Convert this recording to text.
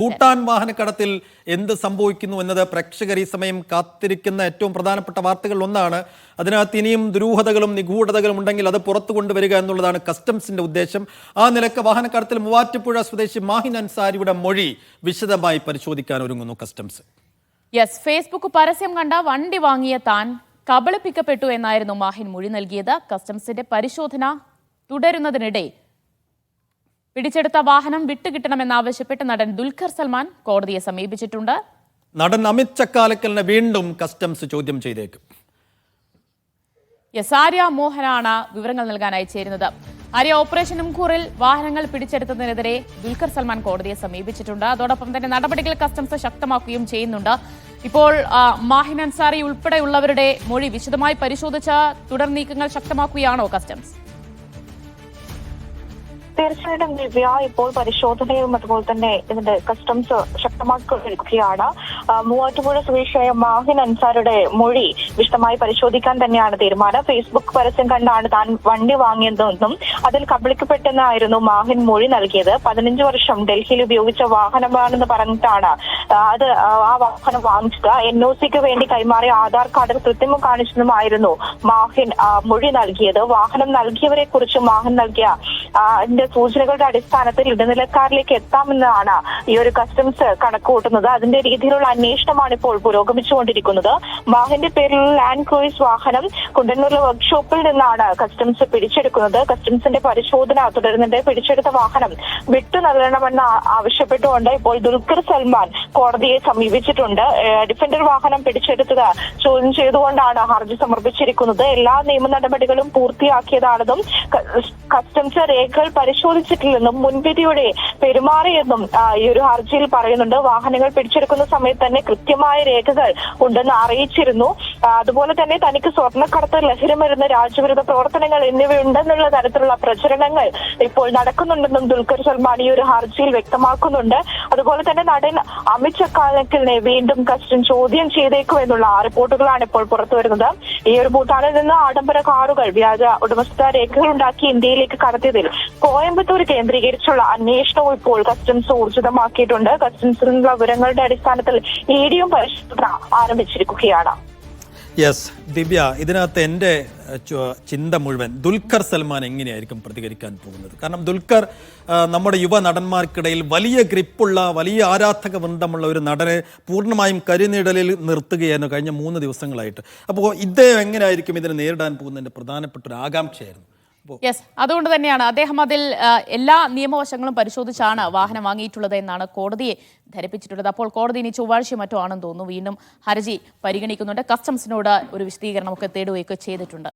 ഭൂട്ടാൻ വാഹനക്കടത്തിൽ എന്ത് സംഭവിക്കുന്നു എന്നത് പ്രേക്ഷകർ ഈ സമയം കാത്തിരിക്കുന്ന ഏറ്റവും പ്രധാനപ്പെട്ട വാർത്തകൾ ഒന്നാണ്. അതിനകത്ത് ഇനിയും ദുരൂഹതകളും നിഗൂഢതകളും ഉണ്ടെങ്കിൽ അത് പുറത്തു കൊണ്ടുവരിക എന്നുള്ളതാണ് കസ്റ്റംസിന്റെ ഉദ്ദേശം. ആ നിലക്ക് വാഹനക്കടത്തിൽ മൂവാറ്റുപുഴ സ്വദേശി മാഹിൻ അൻസാരിയുടെ മൊഴി വിശദമായി പരിശോധിക്കാൻ ഒരുങ്ങുന്നു കസ്റ്റംസ്. ഫേസ്ബുക്ക് പരസ്യം കണ്ട വണ്ടി വാങ്ങിയ താൻ കബളിപ്പിക്കപ്പെട്ടു എന്നായിരുന്നു മാഹിൻ മൊഴി നൽകിയത്. കസ്റ്റംസിന്റെ പരിശോധന തുടരുന്നതിനിടെ പിടിച്ചെടുത്ത വാഹനം വിട്ടുകിട്ടണമെന്നാവശ്യപ്പെട്ട് നടൻ ദുൽഖർ സൽമാൻ കോടതിയെ സമീപിച്ചിട്ടുണ്ട്. നടൻ അമിത് ചക്കാലക്കലിനെ വീണ്ടും കസ്റ്റംസ് ചോദ്യം ചെയ്തേക്കും. ആര്യ മോഹനാണ് വിവരങ്ങൾ നൽകാനായി ചേരുന്നത്. ആര്യ, ഓപ്പറേഷൻ ഉംഖൂറിൽ വാഹനങ്ങൾ പിടിച്ചെടുത്തതിനെതിരെ ദുൽഖർ സൽമാൻ കോടതിയെ സമീപിച്ചിട്ടുണ്ട്. അതോടൊപ്പം തന്നെ നടപടികൾ കസ്റ്റംസ് ശക്തമാക്കുകയും ചെയ്യുന്നുണ്ട്. ഇപ്പോൾ മാഹിൻ അൻസാരി ഉൾപ്പെടെയുള്ളവരുടെ മൊഴി വിശദമായി പരിശോധിച്ച തുടർ നീക്കങ്ങൾ ശക്തമാക്കുകയാണോ കസ്റ്റംസ്? തീർച്ചയായിട്ടും ദിവ്യ, ഇപ്പോൾ പരിശോധനയും അതുപോലെ തന്നെ ഇതിന്റെ കസ്റ്റംസ് ശക്തമാക്കിക്കൊണ്ടിരിക്കുകയാണ്. മൂവാറ്റുപുഴ സ്വദേശിയായ മാഹിൻ അൻസാരുടെ മൊഴി വിശദമായി പരിശോധിക്കാൻ തന്നെയാണ് തീരുമാനം. ഫേസ്ബുക്ക് പരസ്യം കണ്ടാണ് താൻ വണ്ടി വാങ്ങിയതെന്നും അതിൽ കബളിക്കപ്പെട്ടെന്നായിരുന്നു മാഹിൻ മൊഴി നൽകിയത്. 15 വർഷം ഡൽഹിയിൽ ഉപയോഗിച്ച വാഹനമാണെന്ന് പറഞ്ഞിട്ടാണ് ആ വാഹനം വാങ്ങിച്ചത്. NOCക്ക് വേണ്ടി കൈമാറിയ ആധാർ കാർഡിൽ കൃത്രിമം കാണിച്ചതുമായിരുന്നു മാഹിൻ മൊഴി നൽകിയത്. വാഹനം നൽകിയവരെ കുറിച്ച് മാഹിൻ നൽകിയ സൂചനകളുടെ അടിസ്ഥാനത്തിൽ ഇടനിലക്കാരിലേക്ക് എത്താമെന്നാണ് ഈ ഒരു കസ്റ്റംസ് കണക്കുകൂട്ടുന്നത്. അതിന്റെ രീതിയിലുള്ള അന്വേഷണമാണ് ഇപ്പോൾ പുരോഗമിച്ചുകൊണ്ടിരിക്കുന്നത്. മാഹിന്റെ പേരിലുള്ള ലാൻഡ് ക്രൂയിസ് വാഹനം കുണ്ടന്നൂരിലെ വർക്ക്ഷോപ്പിൽ നിന്നാണ് കസ്റ്റംസ് പിടിച്ചെടുക്കുന്നത്. കസ്റ്റംസിന്റെ പരിശോധന തുടരുന്നുണ്ട്. പിടിച്ചെടുത്ത വാഹനം വിട്ടു നൽകണമെന്ന് ആവശ്യപ്പെട്ടുകൊണ്ട് ഇപ്പോൾ ദുൽഖർ സൽമാൻ കോടതിയെ സമീപിച്ചിട്ടുണ്ട്. ഡിഫൻഡർ വാഹനം പിടിച്ചെടുത്തത് ചോദ്യം ചെയ്തുകൊണ്ടാണ് ഹർജി സമർപ്പിച്ചിരിക്കുന്നത്. എല്ലാ നിയമ നടപടികളും പൂർത്തിയാക്കിയതാണെന്നും കസ്റ്റംസ് രേഖകൾ പരിശോധിച്ചിട്ടില്ലെന്നും മുൻവിധിയോടെ പെരുമാറിയെന്നും ഈ ഒരു ഹർജിയിൽ പറയുന്നുണ്ട്. വാഹനങ്ങൾ പിടിച്ചെടുക്കുന്ന സമയത്ത് തന്നെ കൃത്യമായ രേഖകൾ ഉണ്ടെന്ന് അറിയിച്ചിരുന്നു. അതുപോലെ തന്നെ തനിക്ക് സ്വർണ്ണക്കടത്ത്, ലഹരിമരുന്ന്, രാജ്യവിരുദ്ധ പ്രവർത്തനങ്ങൾ എന്നിവയുണ്ടെന്നുള്ള തരത്തിലുള്ള പ്രചരണങ്ങൾ ഇപ്പോൾ നടക്കുന്നുണ്ടെന്നും ദുൽഖർ സൽമാൻ ഈ ഒരു ഹർജിയിൽ വ്യക്തമാക്കുന്നുണ്ട്. അതുപോലെ തന്നെ നടൻ അമിത് ചക്കാലക്കലിനെ വീണ്ടും കസ്റ്റംസ് ചോദ്യം ചെയ്തേക്കുമെന്നുള്ള റിപ്പോർട്ടുകളാണ് ഇപ്പോൾ പുറത്തുവരുന്നത്. ഈ ഒരു ഭൂട്ടാനിൽ നിന്ന് ആഡംബര കാറുകൾ വ്യാജ ഉടമസ്ഥ രേഖകൾ ഉണ്ടാക്കി ഇന്ത്യയിലേക്ക് കടത്തിയതിൽ കോയമ്പത്തൂർ കേന്ദ്രീകരിച്ചുള്ള അന്വേഷണവും ഇപ്പോൾ കസ്റ്റംസ് ഊർജിതമാക്കിയിട്ടുണ്ട്. കസ്റ്റംസിലുള്ള വിവരങ്ങളുടെ അടിസ്ഥാനത്തിൽ EDയും പരിശോധന ആരംഭിച്ചിരിക്കുകയാണ്. ദിവ്യ, ഇതിനകത്ത് എൻ്റെ ചിന്ത മുഴുവൻ ദുൽഖർ സൽമാൻ എങ്ങനെയായിരിക്കും പ്രതികരിക്കാൻ പോകുന്നത്? കാരണം ദുൽഖർ നമ്മുടെ യുവ നടന്മാർക്കിടയിൽ വലിയ ഗ്രിപ്പുള്ള, വലിയ ആരാധക വൃന്ദമുള്ള ഒരു നടനെ പൂർണ്ണമായും കരിനിഴലിൽ നിർത്തുകയായിരുന്നു കഴിഞ്ഞ 3 ദിവസങ്ങളായിട്ട്. അപ്പോൾ ഇദ്ദേഹം എങ്ങനെയായിരിക്കും ഇതിനെ നേരിടാൻ പോകുന്നതിൻ്റെ പ്രധാനപ്പെട്ട ഒരു ആകാംക്ഷയായിരുന്നു. അതുകൊണ്ട് തന്നെയാണ് അദ്ദേഹം അതിൽ എല്ലാ നിയമവശങ്ങളും പരിശോധിച്ചാണ് വാഹനം വാങ്ങിയിട്ടുള്ളത് എന്നാണ് കോടതിയെ ധരിപ്പിച്ചിട്ടുള്ളത്. അപ്പോൾ കോടതി ഇനി ചൊവ്വാഴ്ച മറ്റോ ആണെന്ന് തോന്നുന്നു വീണ്ടും ഹർജി പരിഗണിക്കുന്നുണ്ട്. കസ്റ്റംസിനോട് ഒരു വിശദീകരണമൊക്കെ തേടുകയൊക്കെ ചെയ്തിട്ടുണ്ട്.